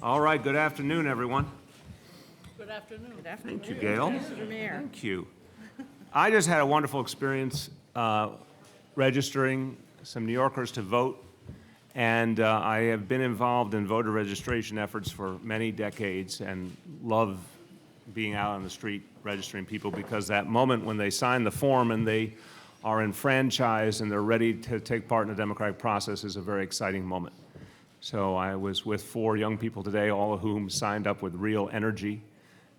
All right, good afternoon, everyone. Good afternoon. Good afternoon. Thank you, Gail. Mr. Mayor. Thank you. I just had a wonderful experience registering some New Yorkers to vote, and I have been involved in voter registration efforts for many decades and love being out on the street registering people, because that moment when they sign the form and they are enfranchised and they're ready to take part in the democratic process is a very exciting moment. So I was with 4 young people today, all of whom signed up with real energy,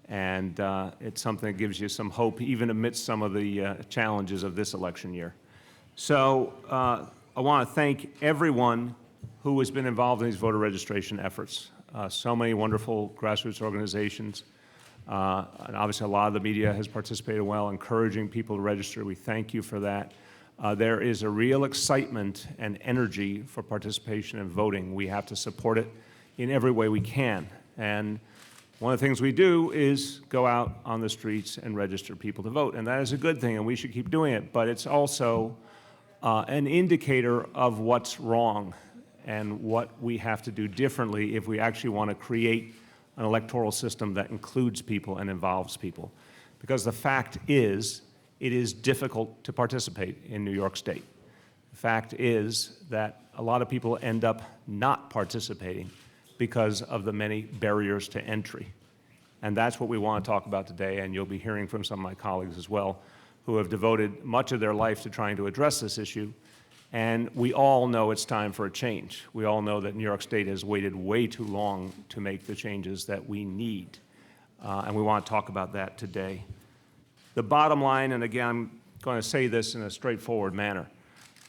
and it's something that gives you some hope even amidst some of the challenges of this election year. So I want to thank everyone who has been involved in these voter registration efforts. So many wonderful grassroots organizations, and obviously a lot of the media has participated well, encouraging people to register. We thank you for that. There is a real excitement and energy for participation in voting. We have to support it in every way we can. And one of the things we do is go out on the streets and register people to vote. And that is a good thing, and we should keep doing it. But it's also an indicator of what's wrong and what we have to do differently if we actually want to create an electoral system that includes people and involves people. Because the fact is, it is difficult to participate in New York State. The fact is that a lot of people end up not participating because of the many barriers to entry. And that's what we want to talk about today, and you'll be hearing from some of my colleagues as well, who have devoted much of their life to trying to address this issue. And we all know it's time for a change. We all know that New York State has waited way too long to make the changes that we need. And we want to talk about that today. The bottom line, and again, I'm going to say this in a straightforward manner,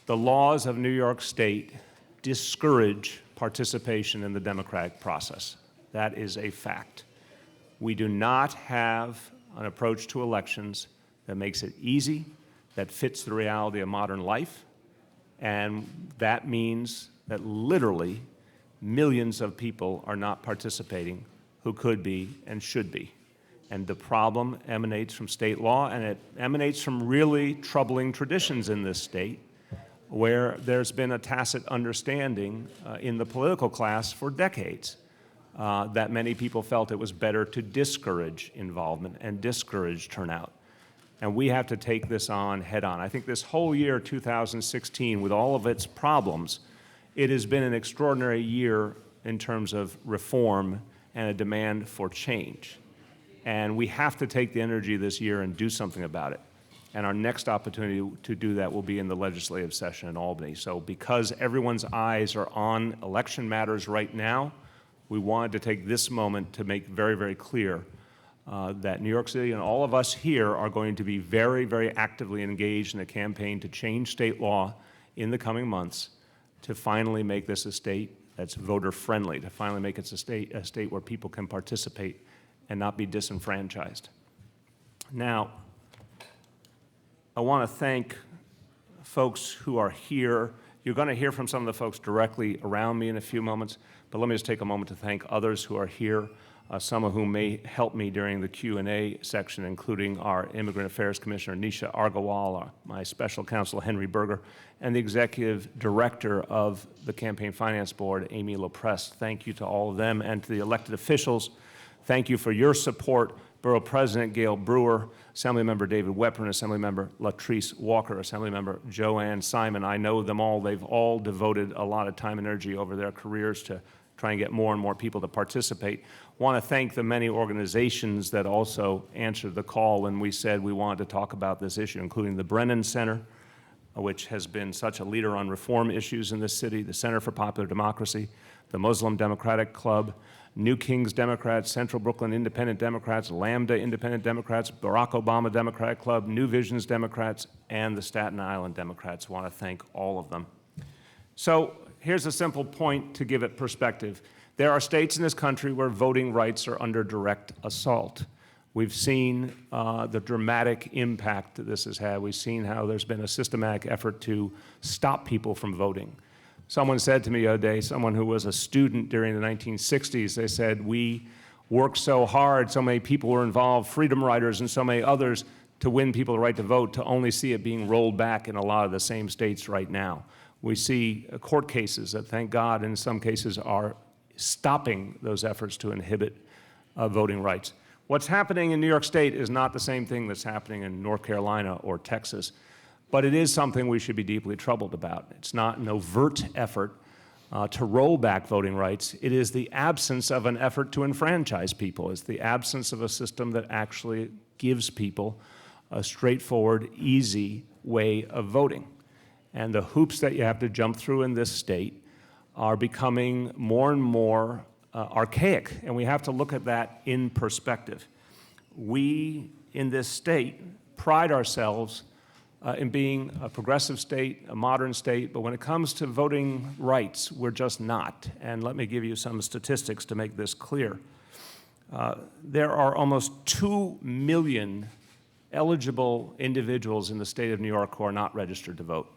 the laws of New York State discourage participation in the democratic process. That is a fact. We do not have an approach to elections that makes it easy, that fits the reality of modern life, and that means that literally millions of people are not participating who could be and should be. And the problem emanates from state law, and it emanates from really troubling traditions in this state, where there's been a tacit understanding in the political class for decades that many people felt it was better to discourage involvement and discourage turnout. And we have to take this on head on. I think this whole year, 2016, with all of its problems, it has been an extraordinary year in terms of reform and a demand for change. And we have to take the energy this year and do something about it. And our next opportunity to do that will be in the legislative session in Albany. So because everyone's eyes are on election matters right now, we wanted to take this moment to make very, very clear that New York City and all of us here are going to be very, very actively engaged in a campaign to change state law in the coming months to finally make this a state that's voter-friendly, to finally make it a state where people can participate and not be disenfranchised. Now, I want to thank folks who are here. You're going to hear from some of the folks directly around me in a few moments, but let me just take a moment to thank others who are here, some of whom may help me during the Q&A section, including our Immigrant Affairs Commissioner, Nisha Argawal, my Special Counsel, Henry Berger, and the Executive Director of the Campaign Finance Board, Amy Loprest. Thank you to all of them and to the elected officials. Thank you for your support. Borough President Gail Brewer, Assemblymember David Weprin, Assemblymember Latrice Walker, Assemblymember Joanne Simon. I know them all. They've all devoted a lot of time and energy over their careers to try and get more and more people to participate. Want to thank the many organizations that also answered the call when we said we wanted to talk about this issue, including the Brennan Center, which has been such a leader on reform issues in this city, the Center for Popular Democracy, the Muslim Democratic Club, New Kings Democrats, Central Brooklyn Independent Democrats, Lambda Independent Democrats, Barack Obama Democratic Club, New Visions Democrats, and the Staten Island Democrats. I want to thank all of them. So here's a simple point to give it perspective. There are states in this country where voting rights are under direct assault. We've seen the dramatic impact that this has had. We've seen how there's been a systematic effort to stop people from voting. Someone said to me the other day, someone who was a student during the 1960s, they said, we worked so hard, so many people were involved, freedom riders and so many others, to win people the right to vote, to only see it being rolled back in a lot of the same states right now. We see court cases that, thank God, in some cases are stopping those efforts to inhibit voting rights. What's happening in New York State is not the same thing that's happening in North Carolina or Texas, but it is something we should be deeply troubled about. It's not an overt effort to roll back voting rights. It is the absence of an effort to enfranchise people. It's the absence of a system that actually gives people a straightforward, easy way of voting. And the hoops that you have to jump through in this state are becoming more and more archaic, and we have to look at that in perspective. We, in this state, pride ourselves in being a progressive state, a modern state, but when it comes to voting rights, we're just not. And let me give you some statistics to make this clear. There are almost 2 million eligible individuals in the state of New York who are not registered to vote,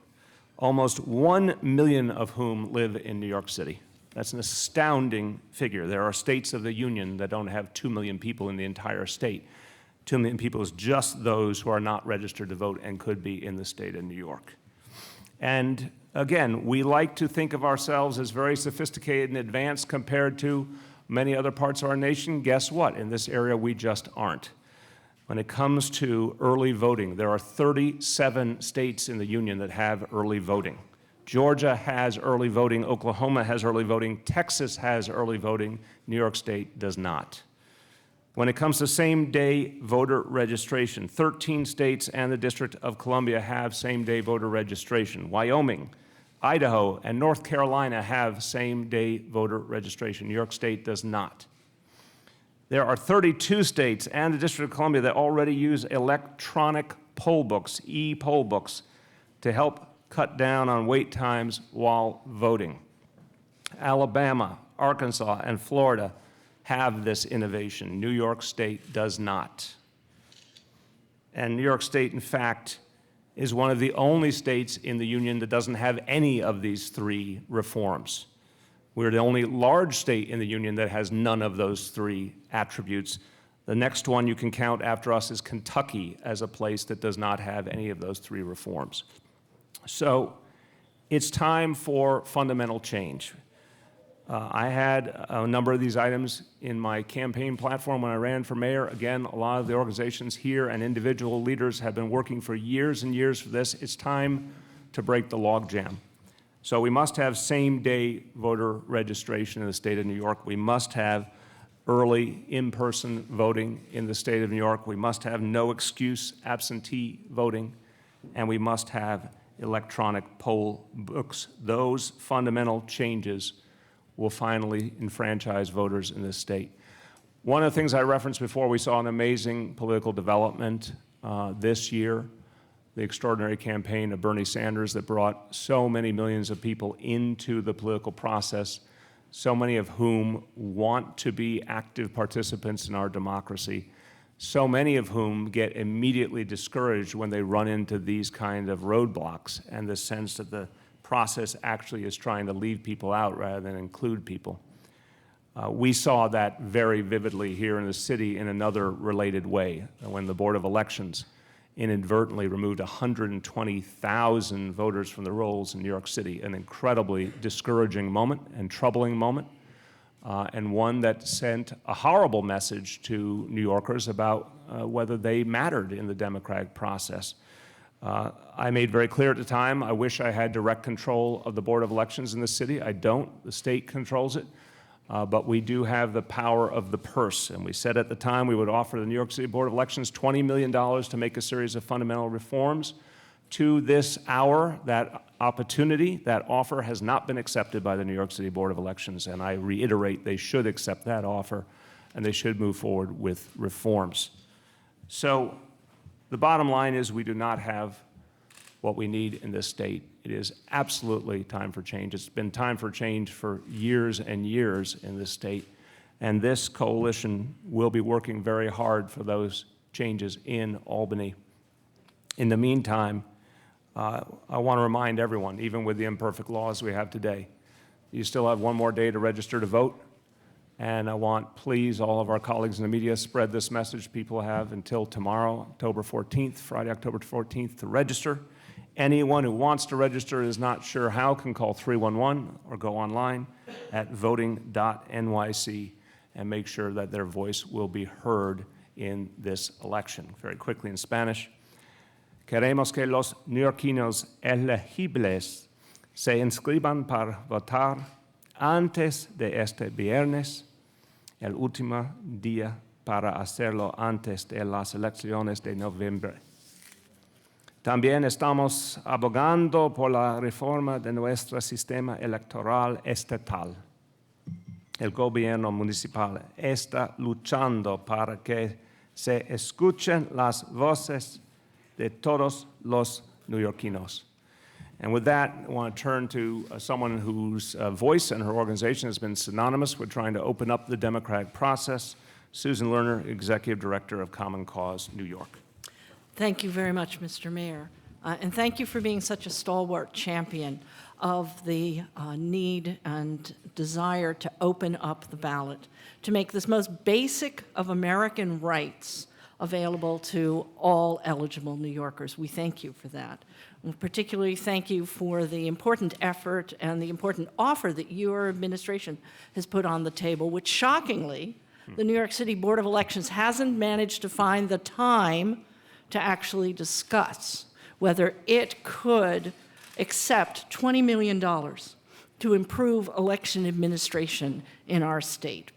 almost 1 million of whom live in New York City. That's an astounding figure. There are states of the Union that don't have 2 million people in the entire state. 2 million people is just those who are not registered to vote and could be in the state of New York. And again, we like to think of ourselves as very sophisticated and advanced compared to many other parts of our nation. Guess what? In this area, we just aren't. When it comes to early voting, there are 37 states in the Union that have early voting. Georgia has early voting, Oklahoma has early voting, Texas has early voting, New York State does not. When it comes to same-day voter registration, 13 states and the District of Columbia have same-day voter registration. Wyoming, Idaho, and North Carolina have same-day voter registration. New York State does not. There are 32 states and the District of Columbia that already use electronic poll books, e-poll books, to help cut down on wait times while voting. Alabama, Arkansas, and Florida have this innovation. New York State does not. And New York State, in fact, is one of the only states in the Union that doesn't have any of these three reforms. We're the only large state in the Union that has none of those three attributes. The next one you can count after us is Kentucky as a place that does not have any of those three reforms. So it's time for fundamental change. I had a number of these items in my campaign platform when I ran for mayor. Again, a lot of the organizations here and individual leaders have been working for years and years for this. It's time to break the logjam. So we must have same-day voter registration in the state of New York. We must have early in-person voting in the state of New York. We must have no excuse absentee voting, and we must have electronic poll books. Those fundamental changes will finally enfranchise voters in this state. One of the things I referenced before, we saw an amazing political development this year, the extraordinary campaign of Bernie Sanders that brought so many millions of people into the political process, so many of whom want to be active participants in our democracy, so many of whom get immediately discouraged when they run into these kind of roadblocks and the sense that the process actually is trying to leave people out rather than include people. We saw that very vividly here in the city in another related way, when the Board of Elections inadvertently removed 120,000 voters from the rolls in New York City, an incredibly discouraging moment and troubling moment, and one that sent a horrible message to New Yorkers about whether they mattered in the democratic process. I made very clear at the time, I wish I had direct control of the Board of Elections in the city. I don't. The state controls it. But we do have the power of the purse. And we said at the time we would offer the New York City Board of Elections $20 million to make a series of fundamental reforms. To this hour, that opportunity, that offer has not been accepted by the New York City Board of Elections. And I reiterate, they should accept that offer and they should move forward with reforms. So the bottom line is we do not have what we need in this state. It is absolutely time for change. It's been time for change for years and years in this state, and this coalition will be working very hard for those changes in Albany. In the meantime, I want to remind everyone, even with the imperfect laws we have today, you still have one more day to register to vote, and I want, please, all of our colleagues in the media, spread this message. People have until tomorrow, October 14th, Friday, October 14th, to register. Anyone who wants to register is not sure how can call 311 or go online at voting.nyc and make sure that their voice will be heard in this election. Very quickly in Spanish. Queremos que los neoyorquinos elegibles se inscriban para votar antes de este viernes, el último día para hacerlo antes de las elecciones de noviembre. También estamos abogando por la reforma de nuestro sistema electoral estatal. El gobierno municipal está luchando para que se escuchen las voces de todos los neoyorquinos. And with that, I want to turn to someone whose voice and her organization has been synonymous with trying to open up the democratic process, Susan Lerner, Executive Director of Common Cause New York. Thank you very much, Mr. Mayor. And thank you for being such a stalwart champion of the need and desire to open up the ballot, to make this most basic of American rights available to all eligible New Yorkers. We thank you for that. And particularly thank you for the important effort and the important offer that your administration has put on the table, which shockingly, the New York City Board of Elections hasn't managed to find the time to actually discuss whether it could accept $20 million to improve election administration in our state.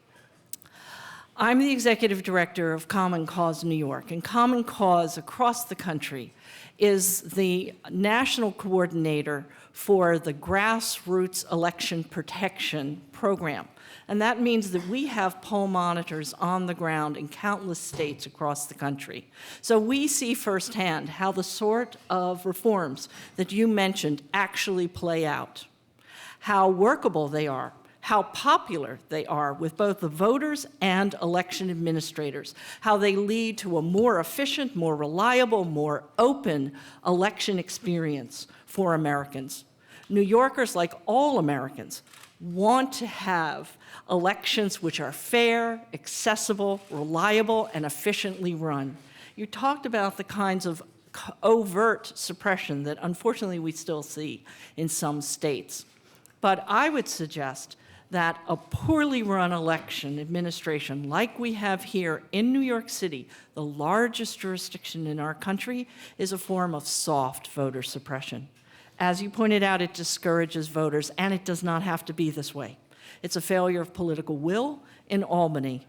I'm the executive director of Common Cause New York, and Common Cause across the country is the national coordinator for the grassroots election protection program. And that means that we have poll monitors on the ground in countless states across the country. So we see firsthand how the sort of reforms that you mentioned actually play out, how workable they are, how popular they are with both the voters and election administrators, how they lead to a more efficient, more reliable, more open election experience for Americans. New Yorkers, like all Americans, want to have elections which are fair, accessible, reliable, and efficiently run. You talked about the kinds of overt suppression that unfortunately we still see in some states. But I would suggest that a poorly run election administration like we have here in New York City, the largest jurisdiction in our country, is a form of soft voter suppression. As you pointed out, it discourages voters, and it does not have to be this way. It's a failure of political will in Albany.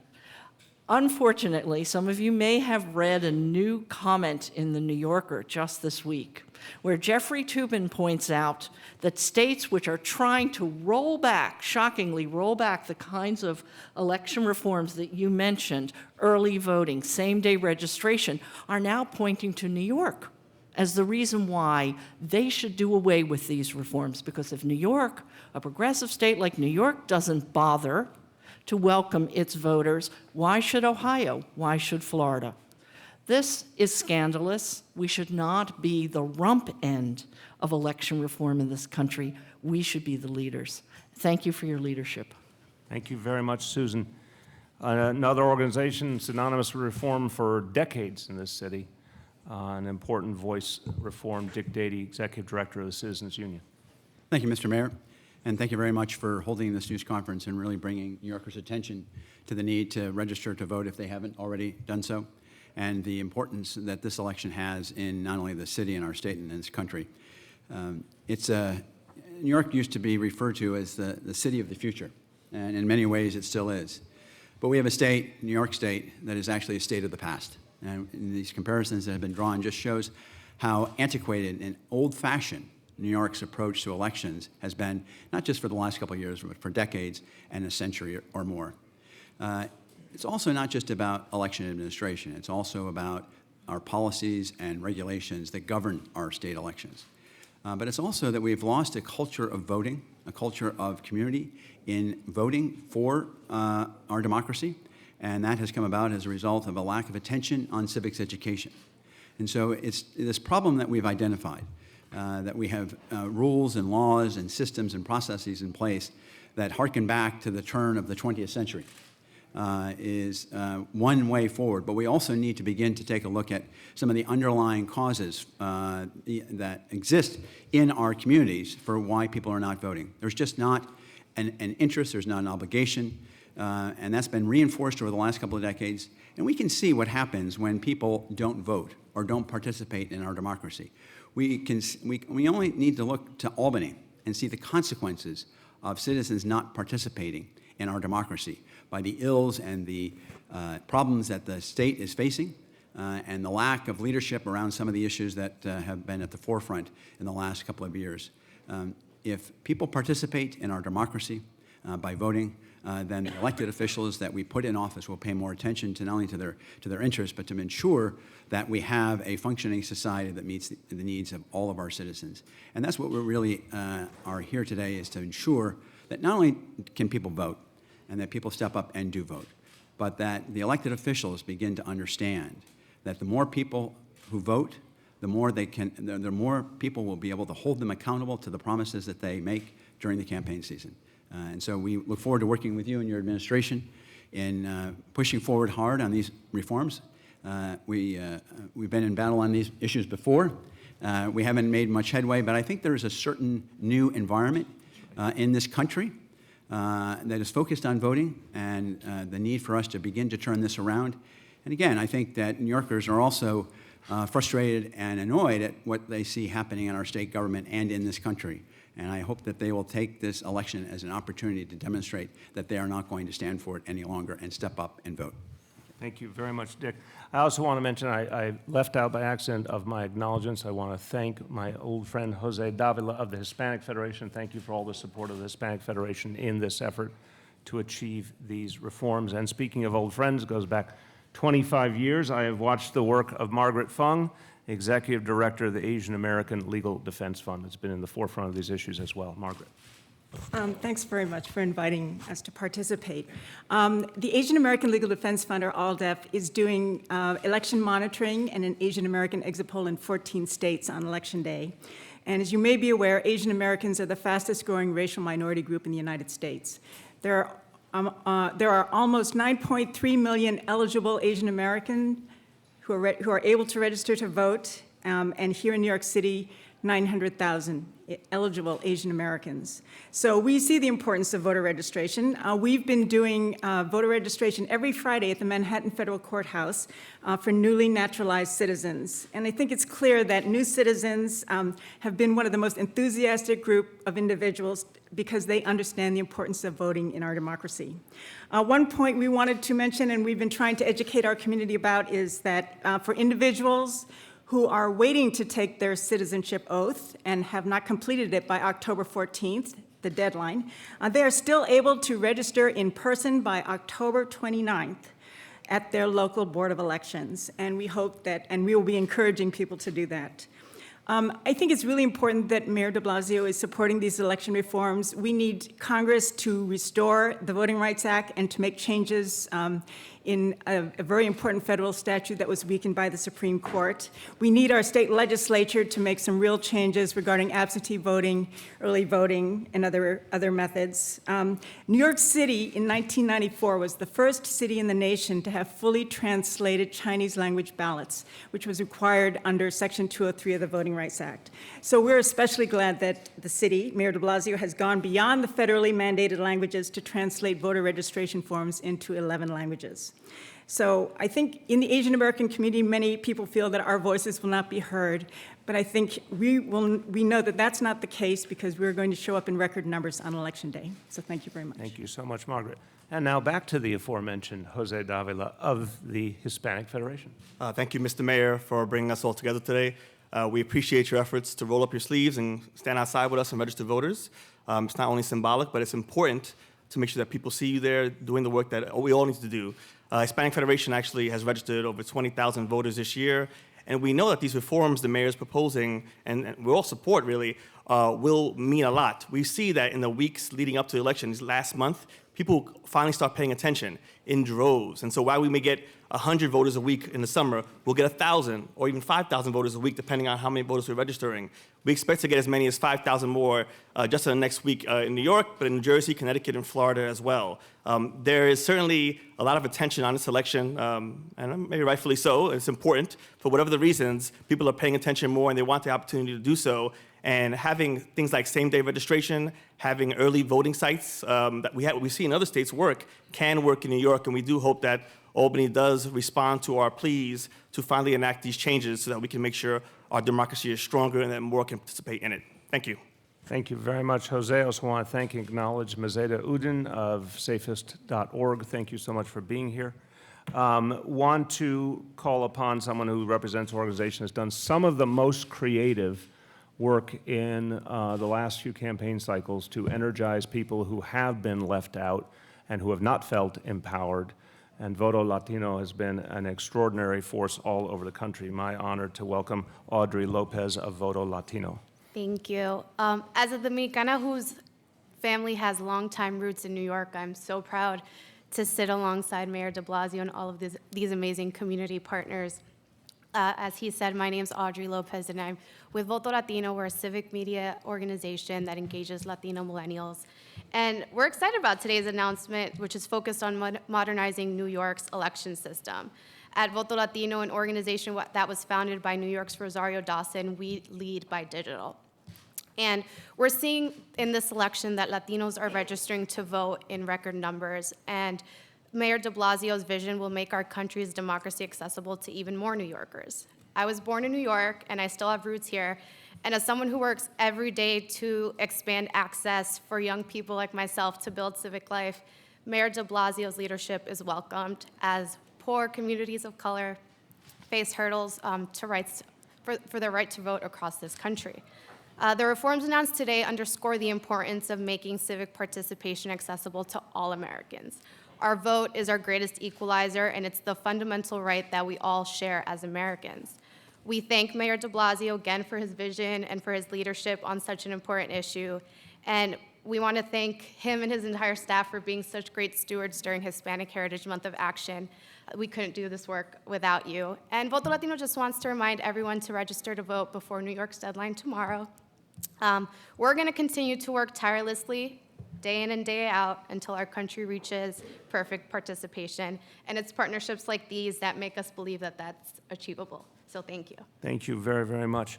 Unfortunately, some of you may have read a new comment in The New Yorker just this week, where Jeffrey Toobin points out that states which are trying to roll back, shockingly roll back the kinds of election reforms that you mentioned, early voting, same-day registration, are now pointing to New York as the reason why they should do away with these reforms. Because if New York, a progressive state like New York, doesn't bother to welcome its voters, why should Ohio? Why should Florida? This is scandalous. We should not be the rump end of election reform in this country. We should be the leaders. Thank you for your leadership. Thank you very much, Susan. Another organization synonymous with reform for decades in this city, an important voice reform, Dick Dady, Executive Director of the Citizens Union. Thank you, Mr. Mayor, and thank you very much for holding this news conference and really bringing New Yorkers' attention to the need to register to vote if they haven't already done so, and the importance that this election has in not only the city and our state and this country. New York used to be referred to as the city of the future, and in many ways it still is. But we have a state, New York State, that is actually a state of the past. And these comparisons that have been drawn just shows how antiquated and old-fashioned New York's approach to elections has been, not just for the last couple of years, but for decades and a century or more. It's also not just about election administration. It's also about our policies and regulations that govern our state elections. But it's also that we've lost a culture of voting, a culture of community in voting for our democracy. And that has come about as a result of a lack of attention on civics education. And so it's this problem that we've identified, that we have rules and laws and systems and processes in place that harken back to the turn of the 20th century. is one way forward, but we also need to begin to take a look at some of the underlying causes that exist in our communities for why people are not voting. There's just not an interest, there's not an obligation, and that's been reinforced over the last couple of decades. And we can see what happens when people don't vote or don't participate in our democracy. We only need to look to Albany and see the consequences of citizens not participating in our democracy by the ills and the problems that the state is facing and the lack of leadership around some of the issues that have been at the forefront in the last couple of years. If people participate in our democracy by voting, then the elected officials that we put in office will pay more attention to not only to their interests, but to ensure that we have a functioning society that meets the needs of all of our citizens. And that's what we really are here today, is to ensure that not only can people vote and that people step up and do vote, but that the elected officials begin to understand that the more people who vote, the more people will be able to hold them accountable to the promises that they make during the campaign season. And so we look forward to working with you and your administration in pushing forward hard on these reforms. We've been in battle on these issues before. We haven't made much headway, but I think there is a certain new environment in this country that is focused on voting and the need for us to begin to turn this around. And again, I think that New Yorkers are also frustrated and annoyed at what they see happening in our state government and in this country. And I hope that they will take this election as an opportunity to demonstrate that they are not going to stand for it any longer and step up and vote. Thank you very much, Dick. I also want to mention, I left out by accident of my acknowledgments. I want to thank my old friend Jose Davila of the Hispanic Federation. Thank you for all the support of the Hispanic Federation in this effort to achieve these reforms. And speaking of old friends, it goes back 25 years. I have watched the work of Margaret Fung, Executive Director of the Asian American Legal Defense Fund. It's been in the forefront of these issues as well. Margaret. Thanks very much for inviting us to participate. The Asian American Legal Defense Fund, or ALDEF, is doing election monitoring and an Asian American exit poll in 14 states on Election Day. And as you may be aware, Asian Americans are the fastest growing racial minority group in the United States. There are almost 9.3 million eligible Asian Americans who are able to register to vote, and here in New York City, 900,000 eligible Asian Americans. So we see the importance of voter registration. We've been doing voter registration every Friday at the Manhattan Federal Courthouse for newly naturalized citizens. And I think it's clear that new citizens have been one of the most enthusiastic group of individuals because they understand the importance of voting in our democracy. One point we wanted to mention, and we've been trying to educate our community about, is that for individuals who are waiting to take their citizenship oath and have not completed it by October 14th, the deadline, they are still able to register in person by October 29th at their local Board of Elections. And we hope that, and we will be encouraging people to do that. I think it's really important that Mayor de Blasio is supporting these election reforms. We need Congress to restore the Voting Rights Act and to make changes in a very important federal statute that was weakened by the Supreme Court. We need our state legislature to make some real changes regarding absentee voting, early voting, and other methods. New York City in 1994 was the first city in the nation to have fully translated Chinese language ballots, which was required under Section 203 of the Voting Rights Act. So we're especially glad that the city, Mayor de Blasio, has gone beyond the federally mandated languages to translate voter registration forms into 11 languages. So I think in the Asian American community, many people feel that our voices will not be heard, but I think we know that that's not the case because we're going to show up in record numbers on Election Day. So thank you very much. Thank you so much, Margaret. And now back to the aforementioned Jose Davila of the Hispanic Federation. Thank you, Mr. Mayor, for bringing us all together today. We appreciate your efforts to roll up your sleeves and stand outside with us and register voters. It's not only symbolic, but it's important to make sure that people see you there doing the work that we all need to do. Hispanic Federation actually has registered over 20,000 voters this year, and we know that these reforms the mayor is proposing, and we all support really, will mean a lot. We see that in the weeks leading up to the election, last month, people finally start paying attention in droves. And so while we may get 100 voters a week in the summer, we'll get 1,000 or even 5,000 voters a week, depending on how many voters we're registering. We expect to get as many as 5,000 more just in the next week in New York, but in New Jersey, Connecticut, and Florida as well. There is certainly a lot of attention on this election, and maybe rightfully so. It's important. For whatever the reasons, people are paying attention more, and they want the opportunity to do so. And having things like same-day registration, having early voting sites that we see in other states can work in New York, and we do hope that Albany does respond to our pleas to finally enact these changes so that we can make sure our democracy is stronger and that more can participate in it. Thank you. Thank you very much, Jose. I also want to thank and acknowledge Mazeda Udin of safest.org. Thank you so much for being here. Want to call upon someone who represents an organization that's done some of the most creative work in the last few campaign cycles to energize people who have been left out and who have not felt empowered. And Voto Latino has been an extraordinary force all over the country. My honor to welcome Audrey Lopez of Voto Latino. Thank you. As a Dominicana whose family has longtime roots in New York, I'm so proud to sit alongside Mayor de Blasio and all of these amazing community partners. As he said, my name's Audrey Lopez, and I'm with Voto Latino. We're a civic media organization that engages Latino millennials. And we're excited about today's announcement, which is focused on modernizing New York's election system. At Voto Latino, an organization that was founded by New York's Rosario Dawson, we lead by digital. And we're seeing in this election that Latinos are registering to vote in record numbers, and Mayor de Blasio's vision will make our country's democracy accessible to even more New Yorkers. I was born in New York, and I still have roots here. And as someone who works every day to expand access for young people like myself to build civic life, Mayor de Blasio's leadership is welcomed as poor communities of color face hurdles for their right to vote across this country. The reforms announced today underscore the importance of making civic participation accessible to all Americans. Our vote is our greatest equalizer, and it's the fundamental right that we all share as Americans. We thank Mayor de Blasio again for his vision and for his leadership on such an important issue. And we want to thank him and his entire staff for being such great stewards during Hispanic Heritage Month of Action. We couldn't do this work without you. And Voto Latino just wants to remind everyone to register to vote before New York's deadline tomorrow. We're going to continue to work tirelessly day in and day out until our country reaches perfect participation. And it's partnerships like these that make us believe that that's achievable. So thank you. Thank you very, very much.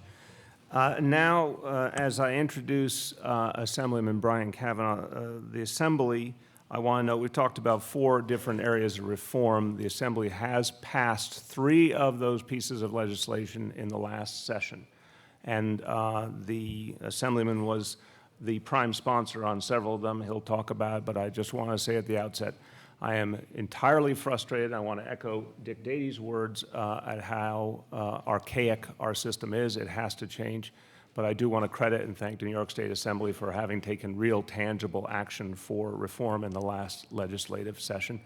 Now, as I introduce Assemblyman Brian Kavanaugh, the Assembly, I want to note we've talked about 4 different areas of reform. The Assembly has passed 3 of those pieces of legislation in the last session. And the Assemblyman was the prime sponsor on several of them. He'll talk about it, but I just want to say at the outset, I am entirely frustrated. I want to echo Dick Dady's words at how archaic our system is. It has to change. But I do want to credit and thank the New York State Assembly for having taken real tangible action for reform in the last legislative session.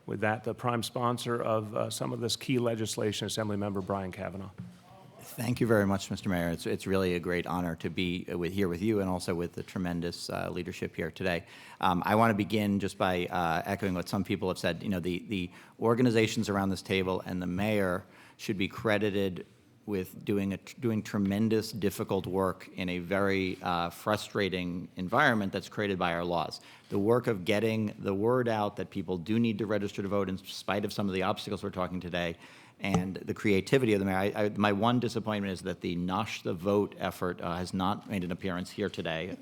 With that, the prime sponsor of some of this key legislation, Assemblymember Brian Kavanaugh. Thank you very much, Mr. Mayor. It's really a great honor to be here with you and also with the tremendous leadership here today. I want to begin just by echoing what some people have said. You know, the organizations around this table and the mayor should be credited with doing tremendous, difficult work in a very frustrating environment that's created by our laws. The work of getting the word out that people do need to register to vote in spite of some of the obstacles we're talking today, and the creativity of the mayor. My one disappointment is that the Nosh the Vote effort has not made an appearance here today.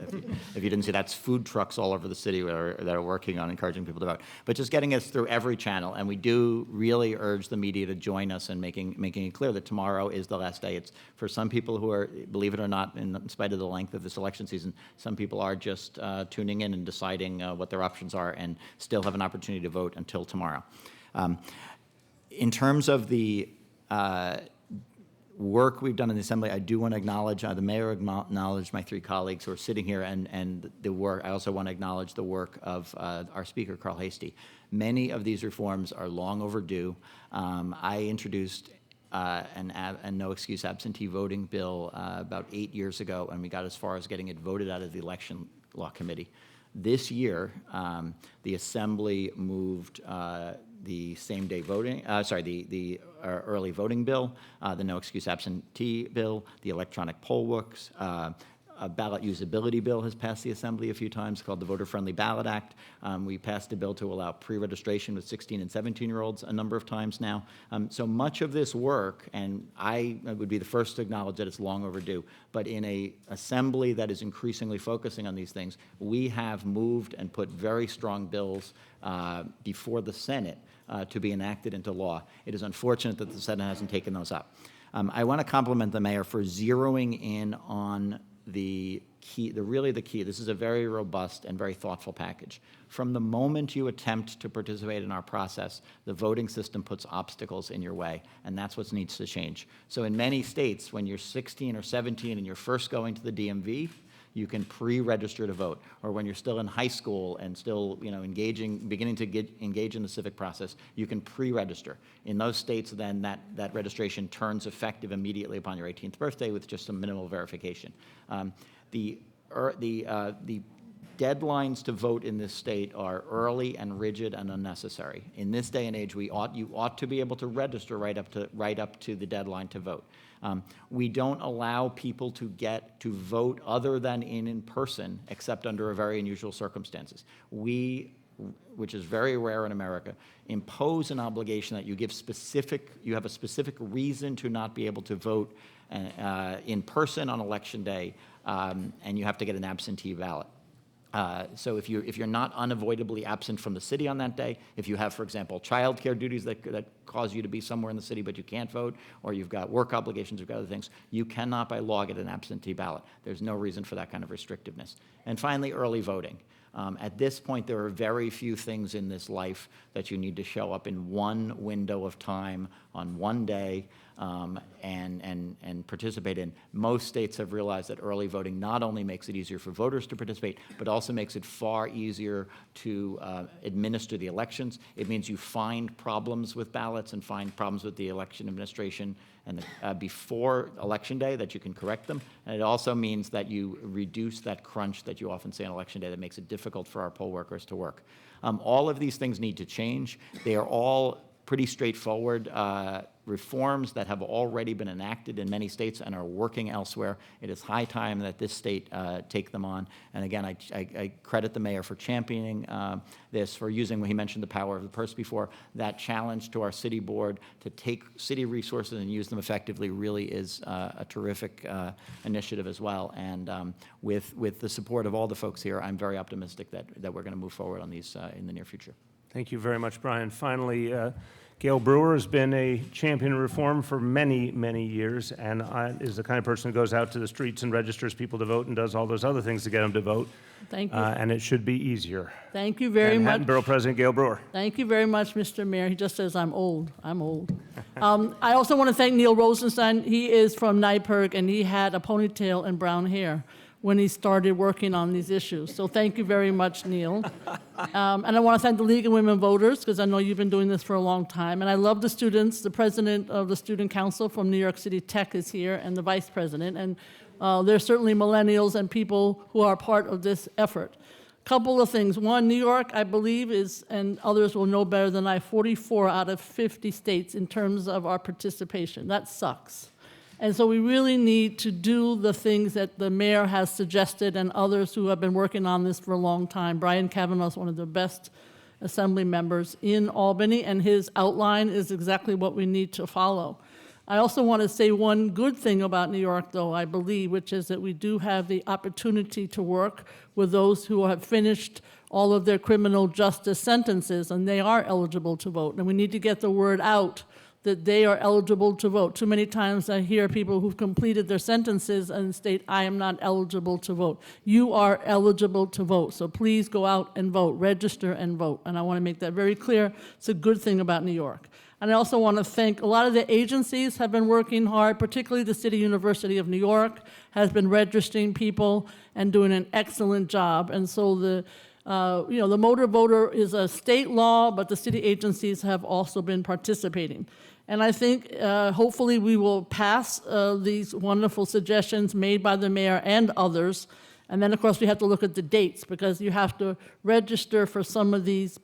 If you didn't see, that's food trucks all over the city that are working on encouraging people to vote. But just getting us through every channel, and we do really urge the media to join us in making it clear that tomorrow is the last day. It's for some people who are, believe it or not, in spite of the length of this election season, some people are just tuning in and deciding what their options are and still have an opportunity to vote until tomorrow. In terms of the work we've done in the Assembly, I do want to acknowledge, the mayor acknowledged my 3 colleagues who are sitting here and the work. I also want to acknowledge the work of our Speaker, Carl Hastie. Many of these reforms are long overdue. I introduced a no-excuse absentee voting bill about 8 years ago, and we got as far as getting it voted out of the Election Law Committee. This year, the Assembly moved the same-day voting, the early voting bill, the no excuse absentee bill, the electronic poll books, a ballot usability bill has passed the Assembly a few times called the Voter-Friendly Ballot Act. We passed a bill to allow pre-registration with 16 and 17-year-olds a number of times now. So much of this work, and I would be the first to acknowledge that it's long overdue, but in an Assembly that is increasingly focusing on these things, we have moved and put very strong bills before the Senate to be enacted into law. It is unfortunate that the Senate hasn't taken those up. I want to compliment the mayor for zeroing in on the key. This is a very robust and very thoughtful package. From the moment you attempt to participate in our process, the voting system puts obstacles in your way, and that's what needs to change. So in many states, when you're 16 or 17 and you're first going to the DMV, you can pre-register to vote. Or when you're still in high school and still, beginning to engage in the civic process, you can pre-register. In those states, then that registration turns effective immediately upon your 18th birthday with just some minimal verification. The deadlines to vote in this state are early and rigid and unnecessary. In this day and age, you ought to be able to register right up to the deadline to vote. We don't allow people to get to vote other than in person, except under very unusual circumstances. We, which is very rare in America, impose an obligation that you have a specific reason to not be able to vote in person on Election Day, and you have to get an absentee ballot. So if you're not unavoidably absent from the city on that day, if you have, for example, childcare duties that cause you to be somewhere in the city but you can't vote, or you've got work obligations, you've got other things, you cannot by law get an absentee ballot. There's no reason for that kind of restrictiveness. And finally, early voting. At this point, there are very few things in this life that you need to show up in one window of time on one day and participate in. Most states have realized that early voting not only makes it easier for voters to participate, but also makes it far easier to administer the elections. It means you find problems with ballots and find problems with the election administration and before Election Day, that you can correct them. And it also means that you reduce that crunch that you often see on Election Day that makes it difficult for our poll workers to work. All of these things need to change. They are all pretty straightforward reforms that have already been enacted in many states and are working elsewhere. It is high time that this state take them on. And again, I credit the mayor for championing this, for using, when he mentioned the power of the purse before, that challenge to our city board to take city resources and use them effectively really is a terrific initiative as well. And with the support of all the folks here, I'm very optimistic that we're going to move forward on these in the near future. Thank you very much, Brian. Finally, Gail Brewer has been a champion of reform for many, many years, and is the kind of person who goes out to the streets and registers people to vote and does all those other things to get them to vote. Thank you. And it should be easier. Thank you very Manhattan much. Borough President Gail Brewer. Thank you very much, Mr. Mayor. He just says I'm old. I'm old. I also want to thank Neil Rosenstein. He is from Nyberg, and he had a ponytail and brown hair when he started working on these issues. So thank you very much, Neil. And I want to thank the League of Women Voters, because I know you've been doing this for a long time. And I love the students. The president of the Student Council from New York City Tech is here, and the vice president. And there's certainly millennials and people who are part of this effort. Couple of things. One, New York, I believe, is, and others will know better than I, 44 out of 50 states in terms of our participation. That sucks. And so we really need to do the things that the mayor has suggested and others who have been working on this for a long time. Brian Kavanaugh is one of the best assembly members in Albany, and his outline is exactly what we need to follow. I also want to say one good thing about New York, though, I believe, which is that we do have the opportunity to work with those who have finished all of their criminal justice sentences, and they are eligible to vote. And we need to get the word out that they are eligible to vote. Too many times I hear people who've completed their sentences and state, I am not eligible to vote. You are eligible to vote, so please go out and vote, register and vote. And I want to make that very clear. It's a good thing about New York. And I also want to thank a lot of the agencies have been working hard, particularly the City University of New York has been registering people and doing an excellent job. And so the motor voter is a state law, but the city agencies have also been participating. And I think hopefully we will pass these wonderful suggestions made by the mayor and others And then, of course, we have to look at the dates, because you have to register for some of these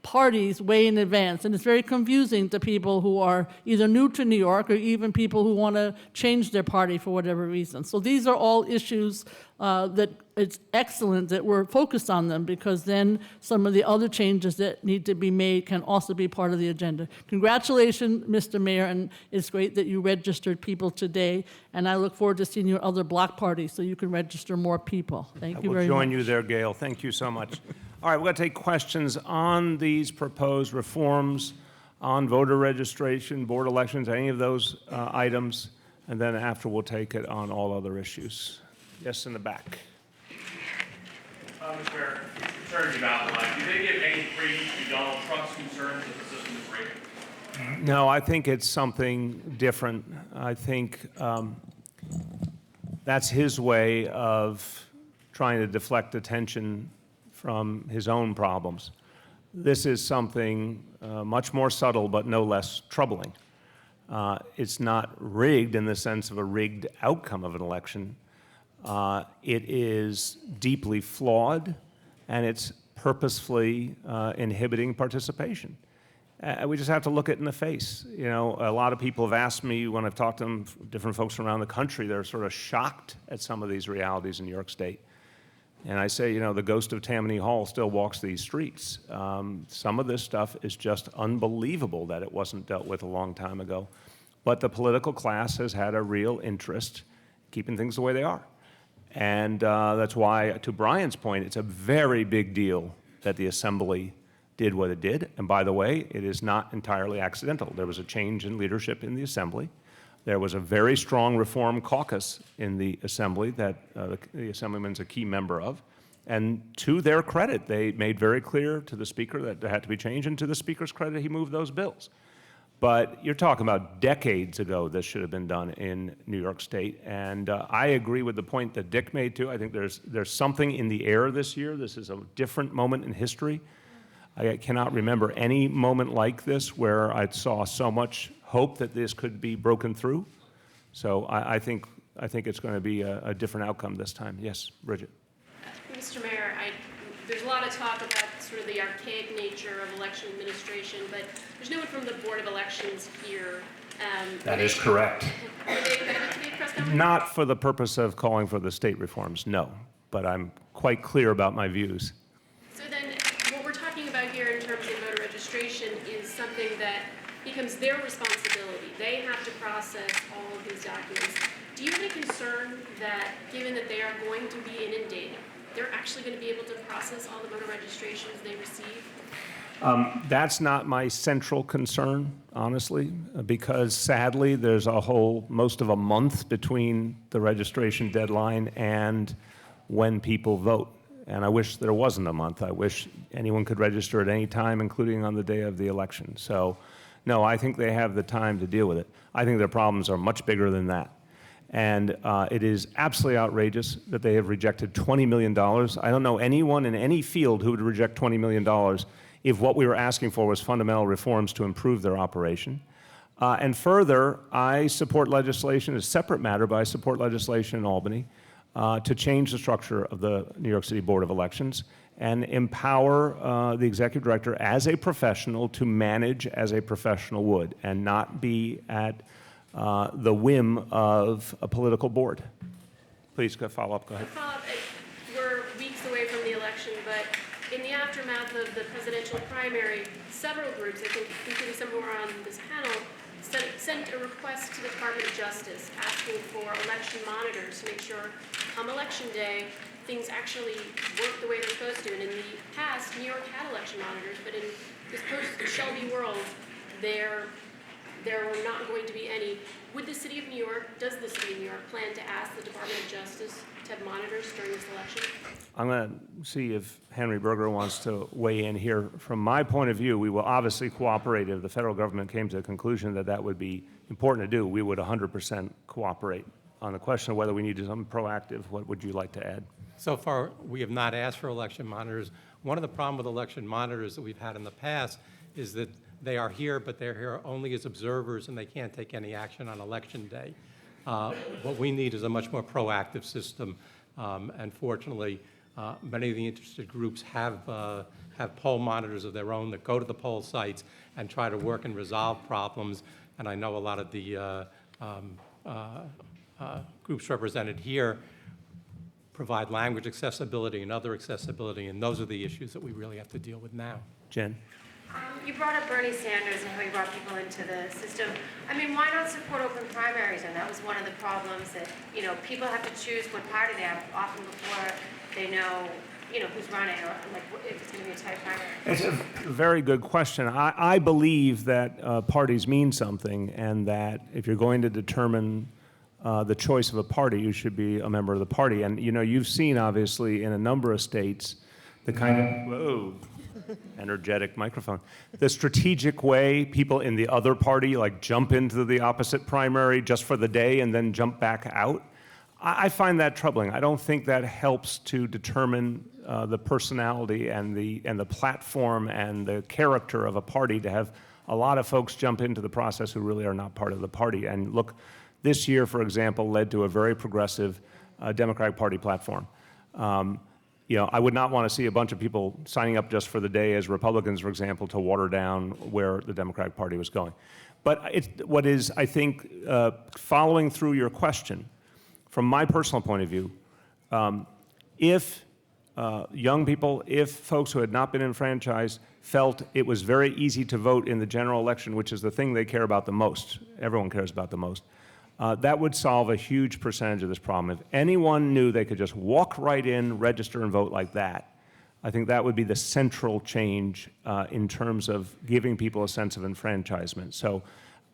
parties way in advance. And it's very confusing to people who are either new to New York or even people who want to change their party for whatever reason. So these are all issues that it's excellent that we're focused on them, because then some of the other changes that need to be made can also be part of the agenda. Congratulations, Mr. Mayor, and it's great that you registered people today. And I look forward to seeing your other block parties so you can register more people. Thank you very much. We'll join you there, Gail. Thank you so much. All right, we're going to take questions on these proposed reforms, on voter registration, board elections, any of those items, and then after we'll take it on all other issues. Yes, in the back. Mr. Mayor, concerns you've outlined, do they give any credence to Donald Trump's concerns that the system is rigged? No, I think it's something different. I think that's his way of trying to deflect attention from his own problems. This is something much more subtle, but no less troubling. It's not rigged in the sense of a rigged outcome of an election. It is deeply flawed, and it's purposefully inhibiting participation. We just have to look it in the face. You know, a lot of people have asked me when I've talked to them, different folks from around the country, they're sort of shocked at some of these realities in New York State. And I say, you know, the ghost of Tammany Hall still walks these streets. Some of this stuff is just unbelievable that it wasn't dealt with a long time ago. But the political class has had a real interest keeping things the way they are. And that's why, to Brian's point, it's a very big deal that the Assembly did what it did. And by the way, it is not entirely accidental. There was a change in leadership in the Assembly. There was a very strong reform caucus in the Assembly that the Assemblyman's a key member of. And to their credit, they made very clear to the Speaker that there had to be change, and to the Speaker's credit, he moved those bills. But you're talking about decades ago this should have been done in New York State. And I agree with the point that Dick made, too. I think there's something in the air this year. This is a different moment in history. I cannot remember any moment like this where I saw so much hope that this could be broken through. So I think it's going to be a different outcome this time. Yes, Bridget. Mr. Mayor, there's a lot of talk about sort of the archaic nature of election administration, but there's no one from the Board of Elections here. That is correct. Were they invited to the press conference? Not for the purpose of calling for the state reforms, no. But I'm quite clear about my views. So then what we're talking about here in terms of voter registration is something that becomes their responsibility. They have to process all of these documents. Do you have any concern that, given that they are going to be inundated, they're actually going to be able to process all the voter registrations they receive? That's not my central concern, honestly, because sadly there's most of a month between the registration deadline and when people vote. And I wish there wasn't a month. I wish anyone could register at any time, including on the day of the election. So, no, I think they have the time to deal with it. I think their problems are much bigger than that. And it is absolutely outrageous that they have rejected $20 million. I don't know anyone in any field who would reject $20 million if what we were asking for was fundamental reforms to improve their operation. And further, I support legislation, a separate matter, but I support legislation in Albany to change the structure of the New York City Board of Elections and empower the executive director as a professional to manage as a professional would and not be at the whim of a political board. Please go follow up. Go ahead. We're weeks away from the election, but in the aftermath of the presidential primary, several groups, I think including some who are on this panel, sent a request to the Department of Justice asking for election monitors to make sure come election day things actually work the way they're supposed to. And in the past, New York had election monitors, but in this post-Shelby world, there were not going to be any. Would the City of New York, does the City of New York plan to ask the Department of Justice to have monitors during this election? I'm going to see if Henry Berger wants to weigh in here. From my point of view, we will obviously cooperate. If the federal government came to the conclusion that that would be important to do, we would 100% cooperate. On the question of whether we need to do something proactive, what would you like to add? So far, we have not asked for election monitors. One of the problems with election monitors that we've had in the past is that they are here, but they're here only as observers, and they can't take any action on election day. What we need is a much more proactive system And fortunately, many of the interested groups have poll monitors of their own that go to the poll sites and try to work and resolve problems. And I know a lot of the groups represented here provide language accessibility and other accessibility, and those are the issues that we really have to deal with now. Jen? You brought up Bernie Sanders and how he brought people into the system. I mean, why not support open primaries? And that was one of the problems that, people have to choose what party they have often before they know, who's running or like if it's going to be a tight primary. It's a very good question. I believe that parties mean something, and that if you're going to determine the choice of a party, you should be a member of the party. And you've seen obviously in a number of states the kind of energetic microphone, the strategic way people in the other party like jump into the opposite primary just for the day and then jump back out. I find that troubling. I don't think that helps to determine the personality and the platform and the character of a party, to have a lot of folks jump into the process who really are not part of the party. And look, this year, for example, led to a very progressive Democratic Party platform. I would not want to see a bunch of people signing up just for the day as Republicans, for example, to water down where the Democratic Party was going. But what is, I think, following through your question, from my personal point of view, if young people, if folks who had not been enfranchised felt it was very easy to vote in the general election, which is the thing they care about the most, everyone cares about the most, that would solve a huge percentage of this problem. If anyone knew they could just walk right in, register, and vote like that, I think that would be the central change in terms of giving people a sense of enfranchisement. So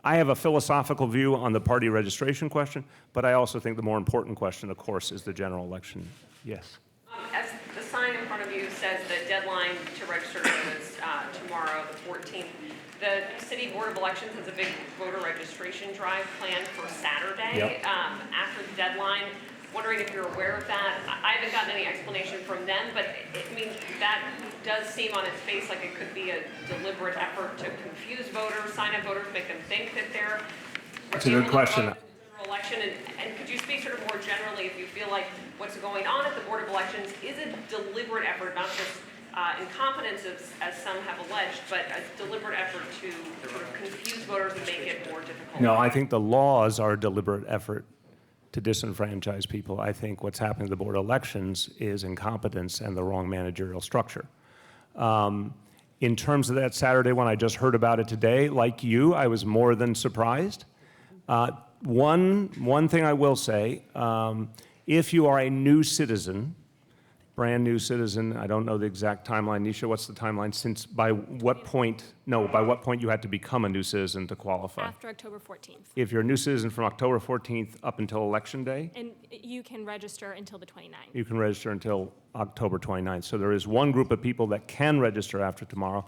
I have a philosophical view on the party registration question, but I also think the more important question, of course, is the general election. Yes? As the sign in front of you says, the deadline to register is tomorrow, the 14th. The City Board of Elections has a big voter registration drive planned for Saturday. Yep. After the deadline. Wondering if you're aware of that. I haven't gotten any explanation from them, but that does seem on its face like it could be a deliberate effort to confuse voters, sign-up voters, make them think that they're That's a good question. election. And could you speak sort of more generally if you feel like what's going on at the Board of Elections is a deliberate effort, not just incompetence as some have alleged, but a deliberate effort to sort of confuse voters and make it more difficult? No, I think the laws are a deliberate effort to disenfranchise people. I think what's happening at the Board of Elections is incompetence and the wrong managerial structure. In terms of that Saturday one, I just heard about it today. Like you, I was more than surprised. One thing I will say, if you are a new citizen, brand new citizen, I don't know the exact timeline. Nisha, what's the timeline? Since by what point you had to become a new citizen to qualify? After October 14th. If you're a new citizen from October 14th up until Election Day? And you can register until the 29th. You can register until October 29th. So there is one group of people that can register after tomorrow.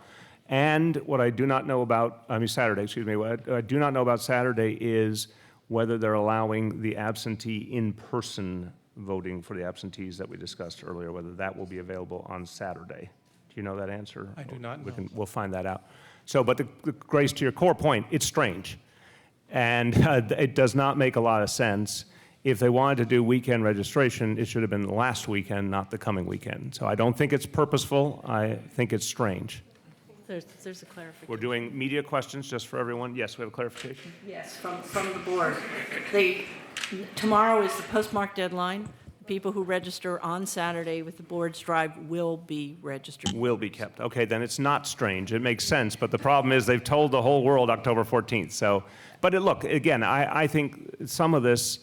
And what I do not know about, Saturday, excuse me, what I do not know about Saturday is whether they're allowing the absentee in-person voting for the absentees that we discussed earlier, whether that will be available on Saturday. Do you know that answer? I do not know. We'll find that out. So, but Grace, to your core point, it's strange. And it does not make a lot of sense. If they wanted to do weekend registration, it should have been last weekend, not the coming weekend. So I don't think it's purposeful. I think it's strange. There's a clarification. We're doing media questions just for everyone. Yes, we have a clarification. Yes, from the board. Tomorrow is the postmark deadline. People who register on Saturday with the board's drive will be registered. Will be kept. Okay, then it's not strange. It makes sense. But the problem is they've told the whole world October 14th. So, but look, again, I think some of this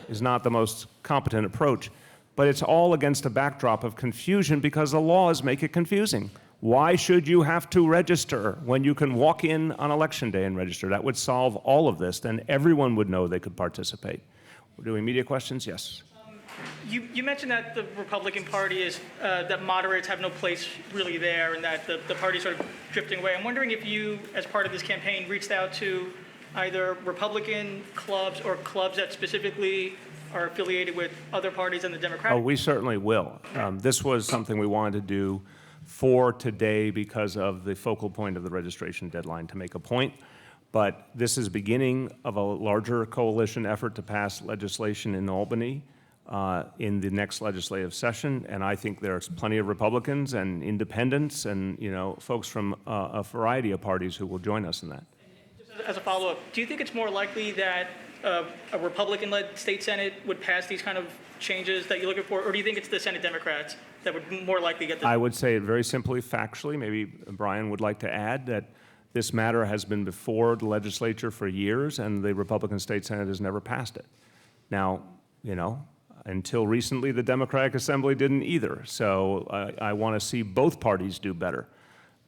is not the most competent approach, but it's all against a backdrop of confusion because the laws make it confusing. Why should you have to register when you can walk in on Election Day and register? That would solve all of this. Then everyone would know they could participate. We're doing media questions? Yes. You mentioned that the Republican Party is, that moderates have no place really there and that the party's sort of drifting away. I'm wondering if you, as part of this campaign, reached out to either Republican clubs or clubs that specifically are affiliated with other parties in the Democratic. Oh, we certainly will. This was something we wanted to do for today because of the focal point of the registration deadline to make a point. But this is beginning of a larger coalition effort to pass legislation in Albany in the next legislative session, and I think there's plenty of Republicans and independents and, folks from a variety of parties who will join us in that. As a follow-up, do you think it's more likely that a Republican-led state Senate would pass these kind of changes that you're looking for, or do you think it's the Senate Democrats that would more likely get this? I would say it very simply, factually, maybe Brian would like to add that this matter has been before the legislature for years, and the Republican State Senate has never passed it. Now, until recently, the Democratic Assembly didn't either. So I want to see both parties do better.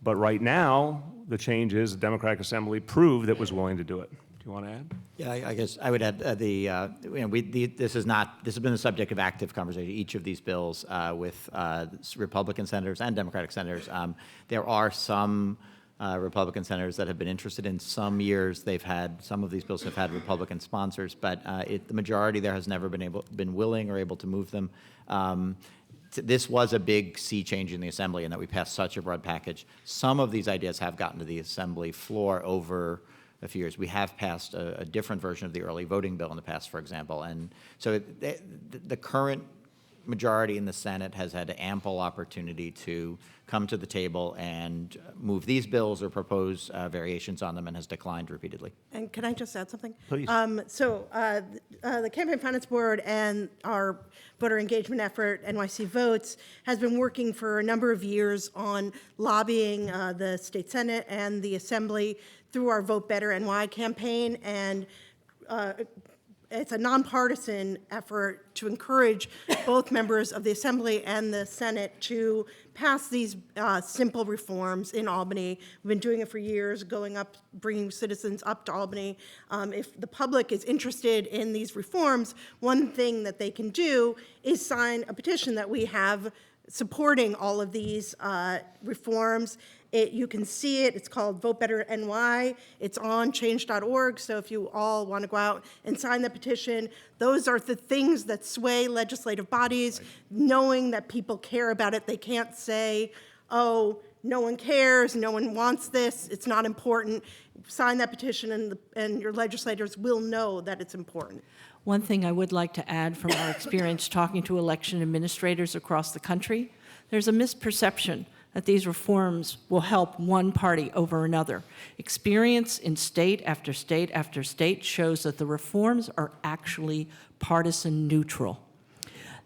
But right now, the change is the Democratic Assembly proved it was willing to do it. Do you want to add? Yeah, I guess I would add this has been the subject of active conversation. Each of these bills with Republican senators and Democratic senators. There are some Republican senators that have been interested. In some years, some of these bills have had Republican sponsors, but the majority there has never been willing or able to move them. This was a big sea change in the Assembly in that we passed such a broad package. Some of these ideas have gotten to the Assembly floor over a few years. We have passed a different version of the early voting bill in the past, for example. And so the current majority in the Senate has had ample opportunity to come to the table and move these bills or propose variations on them, and has declined repeatedly. And can I just add something? Please. The Campaign Finance Board and our voter engagement effort, NYC Votes, has been working for a number of years on lobbying the state Senate and the Assembly through our Vote Better NY campaign, and it's a nonpartisan effort to encourage both members of the Assembly and the Senate to pass these simple reforms in Albany. We've been doing it for years, going up, bringing citizens up to Albany. If the public is interested in these reforms, one thing that they can do is sign a petition that we have supporting all of these reforms. You can see it. It's called Vote Better NY. It's on change.org. So if you all want to go out and sign the petition, those are the things that sway legislative bodies, knowing that people care about it. They can't say, oh, no one cares, no one wants this, it's not important. Sign that petition and your legislators will know that it's important. One thing I would like to add from our experience talking to election administrators across the country, there's a misperception that these reforms will help one party over another. Experience in state after state after state shows that the reforms are actually partisan neutral.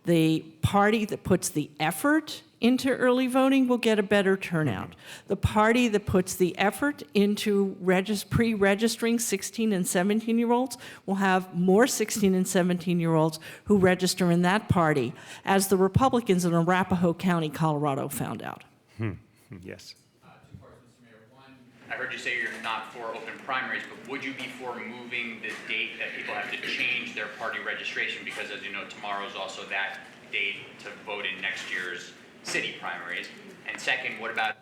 The party that puts the effort into early voting will get a better turnout. The party that puts the effort into pre-registering 16 and 17-year-olds will have more 16 and 17-year-olds who register in that party, as the Republicans in Arapahoe County, Colorado found out. Yes. Two parts, Mr. Mayor. One, I heard you say you're not for open primaries, but would you be for moving the date that people have to change their party registration? Because as you know, tomorrow is also that date to vote in next year's city primaries. And second, what about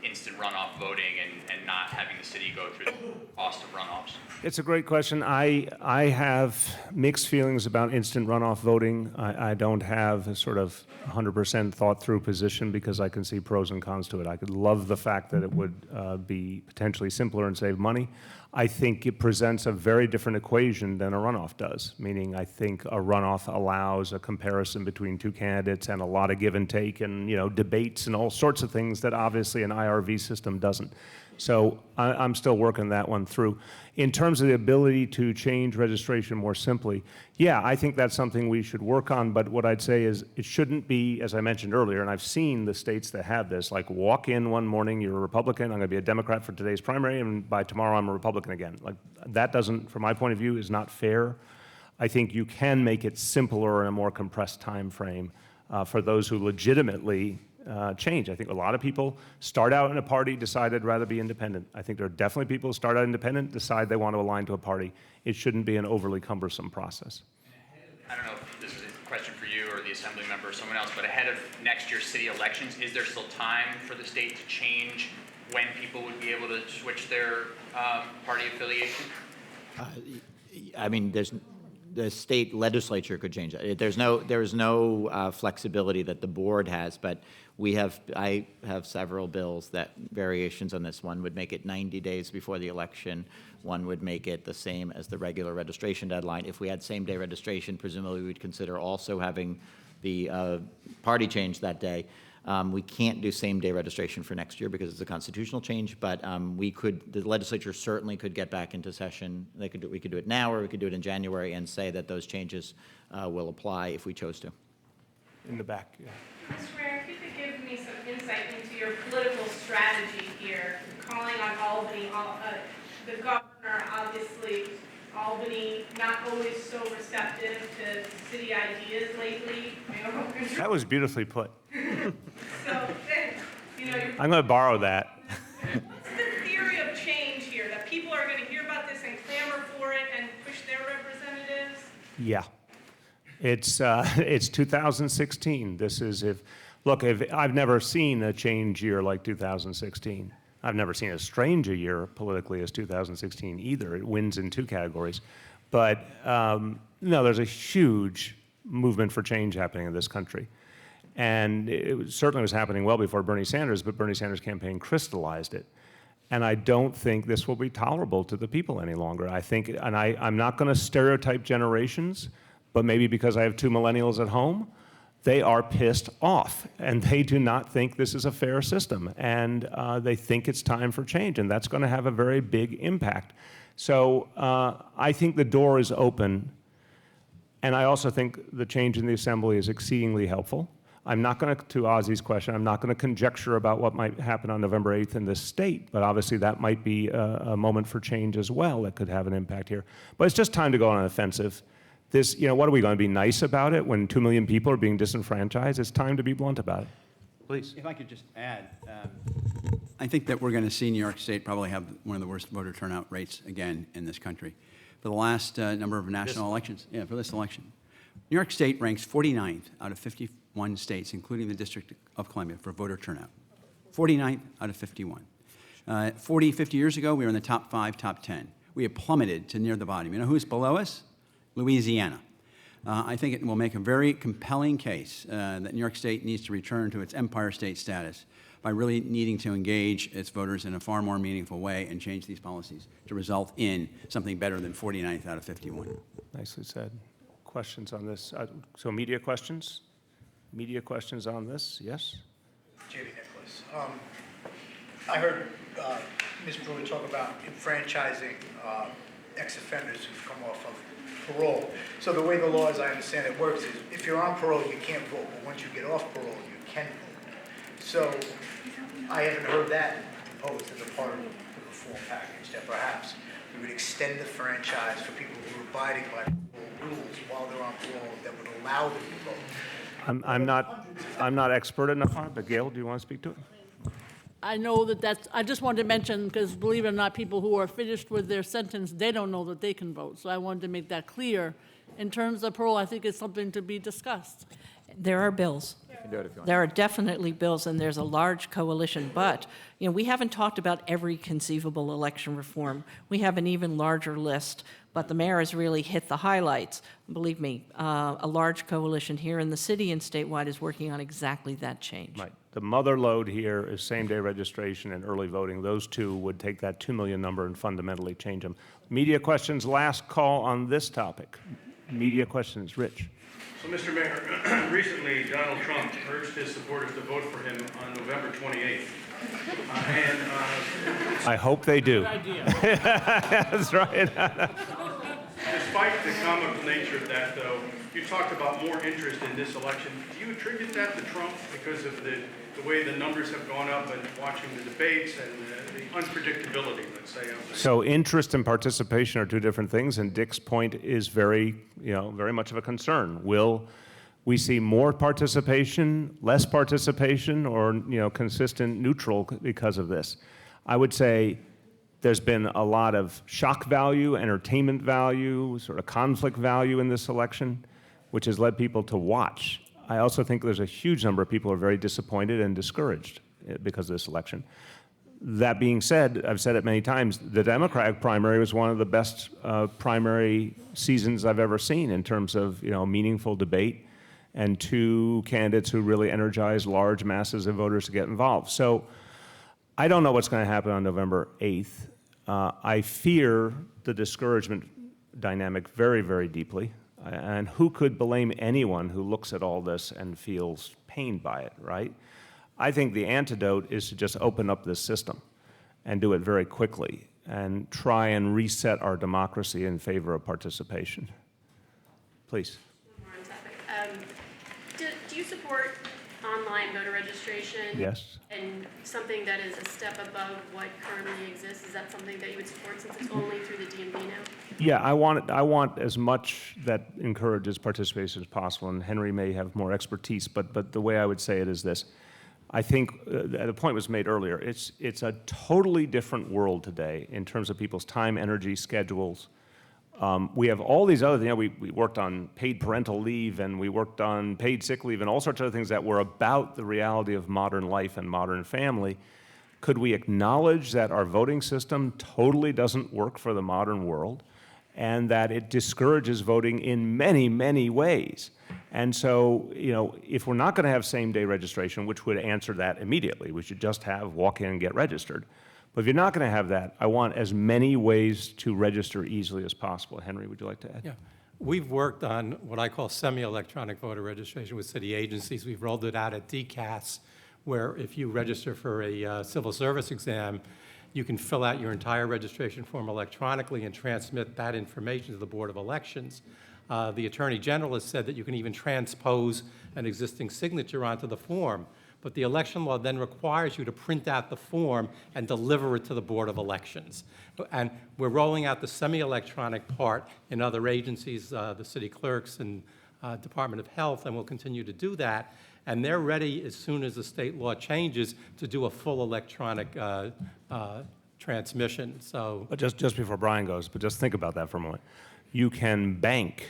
instant runoff voting and not having the city go through the cost of runoffs? It's a great question. I have mixed feelings about instant runoff voting. I don't have a sort of 100% thought through position because I can see pros and cons to it. I could love the fact that it would be potentially simpler and save money. I think it presents a very different equation than a runoff does, meaning I think a runoff allows a comparison between two candidates and a lot of give and take and debates and all sorts of things that obviously an IRV system doesn't. So I'm still working that one through. In terms of the ability to change registration more simply, yeah, I think that's something we should work on, but what I'd say is it shouldn't be, as I mentioned earlier, and I've seen the states that have this, like walk in one morning, you're a Republican, I'm gonna be a Democrat for today's primary, and by tomorrow I'm a Republican again. Like that doesn't, from my point of view, is not fair. I think you can make it simpler in a more compressed time frame for those who legitimately change. I think a lot of people start out in a party, decide they'd rather be independent. I think there are definitely people who start out independent, decide they want to align to a party. It shouldn't be an overly cumbersome process. I don't know if this is a question for you or the assembly member or someone else, but ahead of next year's city elections, is there still time for the state to change when people would be able to switch their party affiliation? I mean, the state legislature could change that. There's no flexibility that the board has, but I have several bills that variations on this. One would make it 90 days before the election. One would make it the same as the regular registration deadline. If we had same-day registration, presumably we'd consider also having the party change that day. We can't do same-day registration for next year because it's a constitutional change, but the legislature certainly could get back into session. We could do it now, or we could do it in January and say that those changes will apply if we chose to. In the back, yeah. Mr. Mayor, if you could give me some insight into your political strategy here, calling on Albany, the governor, obviously, Albany not always so receptive to city ideas lately. That was beautifully put. So, I'm going to borrow that. what's the theory of change here? That people are going to hear about this and clamor for it and push their representatives? Yeah. It's 2016. I've never seen a change year like 2016. I've never seen as strange a year politically as 2016 either. It wins in two categories. But no, there's a huge movement for change happening in this country. And it certainly was happening well before Bernie Sanders, but Bernie Sanders' campaign crystallized it. And I don't think this will be tolerable to the people any longer. I think, and I'm not going to stereotype generations, but maybe because I have two millennials at home, they are pissed off, and they do not think this is a fair system, and they think it's time for change, and that's going to have a very big impact. So I think the door is open, and I also think the change in the Assembly is exceedingly helpful. I'm not going to Ozzy's question, I'm not going to conjecture about what might happen on November 8th in this state, but obviously that might be a moment for change as well that could have an impact here. But it's just time to go on an offensive. What are we going to be nice about it when 2 million people are being disenfranchised? It's time to be blunt about it. Please. If I could just add, I think that we're going to see New York State probably have one of the worst voter turnout rates again in this country. For the last number of national elections, for this election. New York State ranks 49th out of 51 states, including the District of Columbia, for voter turnout. 49th out of 51. 50 years ago, we were in the top 5, top 10. We have plummeted to near the bottom. You know who's below us? Louisiana. I think it will make a very compelling case that New York State needs to return to its Empire State status by really needing to engage its voters in a far more meaningful way and change these policies to result in something better than 49th out of 51. Nicely said. Questions on this? So media questions? Media questions on this? Yes? J.B. Nicholas. I heard Ms. Brewer talk about enfranchising ex-offenders who've come off of parole. So the way the law, as I understand it, works is if you're on parole, you can't vote, but once you get off parole, you can vote. So I haven't heard that proposed as a part of the reform package, that perhaps we would extend the franchise for people who are abiding by parole rules while they're on parole that would allow them to vote. I'm not expert enough on it, but Gail, do you want to speak to it? I know I just wanted to mention, because believe it or not, people who are finished with their sentence, they don't know that they can vote. So I wanted to make that clear. In terms of parole, I think it's something to be discussed. There are bills. There are definitely bills, and there's a large coalition. But we haven't talked about every conceivable election reform. We have an even larger list, but the mayor has really hit the highlights. Believe me, a large coalition here in the city and statewide is working on exactly that change. Right. The mother lode here is same-day registration and early voting. Those two would take that 2 million number and fundamentally change them. Media questions, last call on this topic. Media questions, Rich. So, Mr. Mayor, recently Donald Trump urged his supporters to vote for him on November 28th. I hope they do. Good idea. That's right. Despite the comical nature of that, though, you talked about more interest in this election. Do you attribute that to Trump because of the way the numbers have gone up and watching the debates and the unpredictability, let's say? So interest and participation are two different things, and Dick's point is very much of a concern. Will we see more participation, less participation, or consistent neutral because of this? I would say there's been a lot of shock value, entertainment value, sort of conflict value in this election, which has led people to watch. I also think there's a huge number of people who are very disappointed and discouraged because of this election. That being said, I've said it many times, the Democratic primary was one of the best primary seasons I've ever seen in terms of, meaningful debate and two candidates who really energized large masses of voters to get involved. So I don't know what's going to happen on November 8th. I fear the discouragement dynamic very, very deeply. And who could blame anyone who looks at all this and feels pained by it, right? I think the antidote is to just open up this system and do it very quickly and try and reset our democracy in favor of participation. Please. One more on topic. Do you support online voter registration? Yes. And something that is a step above what currently exists? Is that something that you would support since it's only through the DMV now? Yeah, I want as much that encourages participation as possible, and Henry may have more expertise, but the way I would say it is this. I think the point was made earlier. It's a totally different world today in terms of people's time, energy, schedules. We have all these other things. We worked on paid parental leave, and we worked on paid sick leave, and all sorts of other things that were about the reality of modern life and modern family. Could we acknowledge that our voting system totally doesn't work for the modern world, and that it discourages voting in many, many ways? And so, if we're not going to have same-day registration, which would answer that immediately, we should just have walk in and get registered. But if you're not going to have that, I want as many ways to register easily as possible. Henry, would you like to add? Yeah. We've worked on what I call semi-electronic voter registration with city agencies. We've rolled it out at DCAS, where if you register for a civil service exam, you can fill out your entire registration form electronically and transmit that information to the Board of Elections. The Attorney General has said that you can even transpose an existing signature onto the form, but the election law then requires you to print out the form and deliver it to the Board of Elections. And we're rolling out the semi-electronic part in other agencies, the city clerks and Department of Health, and we'll continue to do that. And they're ready, as soon as the state law changes, to do a full electronic transmission. So, But just before Brian goes, but just think about that for a moment. You can bank,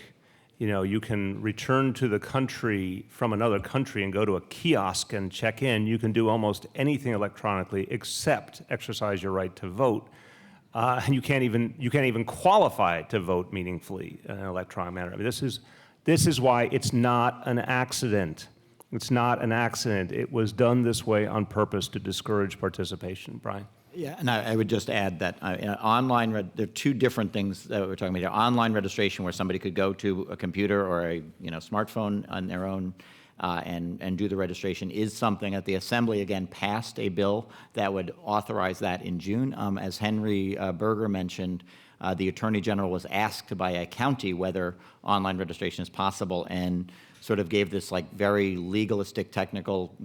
you can return to the country from another country and go to a kiosk and check in. You can do almost anything electronically except exercise your right to vote. And you can't even qualify to vote meaningfully in an electronic manner. I mean, this is why it's not an accident. It's not an accident. It was done this way on purpose to discourage participation. Brian? Yeah, and I would just add that online, there are two different things that we're talking about here. Online registration, where somebody could go to a computer or a smartphone on their own and do the registration, is something that the Assembly, again, passed a bill that would authorize that in June. As Henry Berger mentioned, the Attorney General was asked by a county whether online registration is possible, and sort of gave this very legalistic, technical,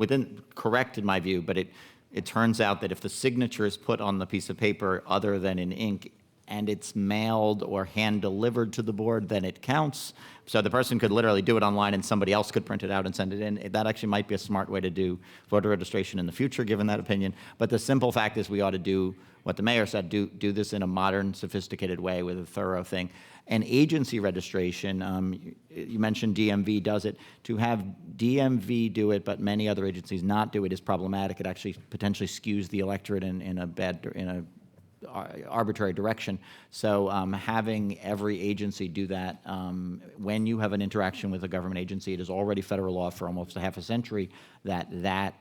correct in my view, but it turns out that if the signature is put on the piece of paper other than in ink and it's mailed or hand-delivered to the board, then it counts. So the person could literally do it online and somebody else could print it out and send it in. That actually might be a smart way to do voter registration in the future, given that opinion. But the simple fact is we ought to do what the mayor said, do this in a modern, sophisticated way with a thorough thing. And agency registration, you mentioned DMV does it. To have DMV do it, but many other agencies not do it, is problematic. It actually potentially skews the electorate in a arbitrary direction. So having every agency do that, when you have an interaction with a government agency, it is already federal law for almost a half a century that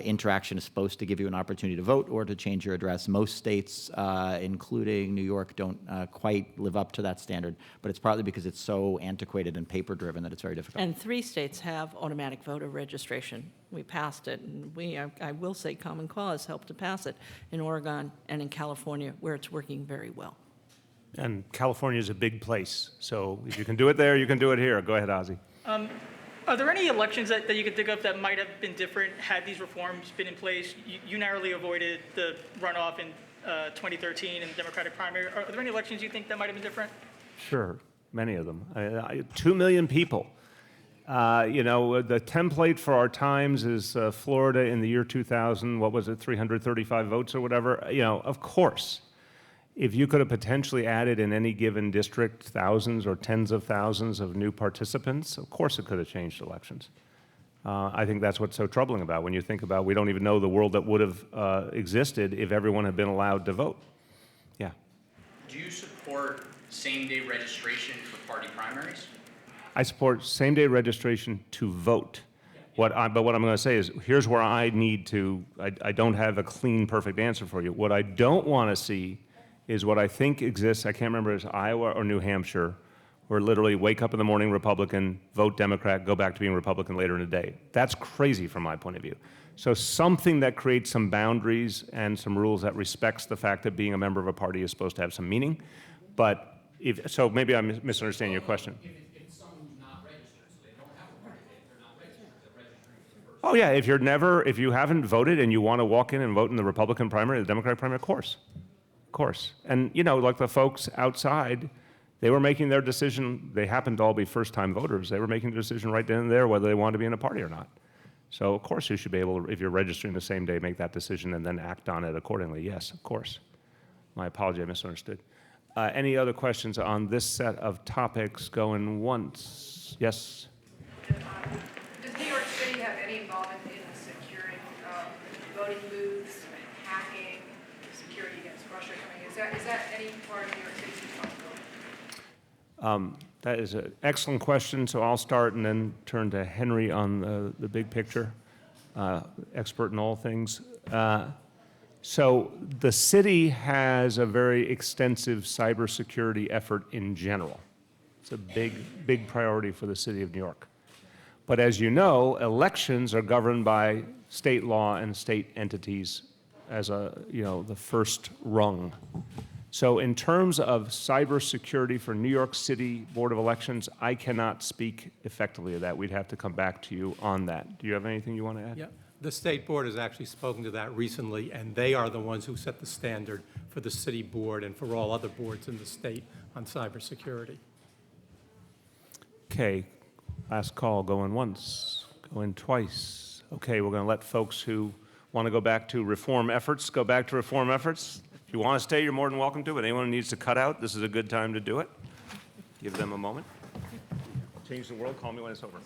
interaction is supposed to give you an opportunity to vote or to change your address. Most states, including New York, don't quite live up to that standard, but it's partly because it's so antiquated and paper-driven that it's very difficult. And 3 states have automatic voter registration. We passed it, and I will say Common Cause helped to pass it in Oregon and in California, where it's working very well. And California is a big place, so if you can do it there, you can do it here. Go ahead, Ozzie. Are there any elections that you could think of that might have been different had these reforms been in place? You narrowly avoided the runoff in 2013 and the Democratic primary. Are there any elections you think that might have been different? Sure, many of them. 2 million people. The template for our times is Florida in the year 2000, what was it, 335 votes or whatever? Of course. If you could have potentially added in any given district thousands or tens of thousands of new participants, of course it could have changed elections. I think that's what's so troubling about when you think about we don't even know the world that would have existed if everyone had been allowed to vote. Yeah. Do you support same-day registration for party primaries? I support same-day registration to vote. But what I'm going to say is, here's where I need to, I don't have a clean, perfect answer for you. What I don't want to see is what I think exists, I can't remember if it's Iowa or New Hampshire, where literally wake up in the morning Republican, vote Democrat, go back to being Republican later in the day. That's crazy from my point of view. So something that creates some boundaries and some rules that respects the fact that being a member of a party is supposed to have some meaning. But so maybe I'm misunderstanding your question. Oh yeah, if you haven't voted and you want to walk in and vote in the Republican primary, the Democratic primary, of course. And like the folks outside, they were making their decision, they happened to all be first-time voters, they were making the decision right then and there whether they wanted to be in a party or not. So of course you should be able to, if you're registering the same day, make that decision and then act on it accordingly. Yes, of course. My apology, I misunderstood. Any other questions on this set of topics going once? Yes? Does New York City have any involvement in securing voting booths, hacking, security against Russia coming? Is that any part of New York City's responsibility? That is an excellent question, so I'll start and then turn to Henry on the big picture, expert in all things. So the city has a very extensive cybersecurity effort in general. It's a big priority for the city of New York. But as you know, elections are governed by state law and state entities as the first rung. So in terms of cybersecurity for New York City Board of Elections, I cannot speak effectively of that. We'd have to come back to you on that. Do you have anything you want to add? Yeah, the state board has actually spoken to that recently, and they are the ones who set the standard for the city board and for all other boards in the state on cybersecurity. Okay, last call, going once, going twice. Okay, we're going to let folks who want to go back to reform efforts, go back to reform efforts. If you want to stay, you're more than welcome to, but anyone who needs to cut out, this is a good time to do it. Give them a moment. Change the world, call me when it's over.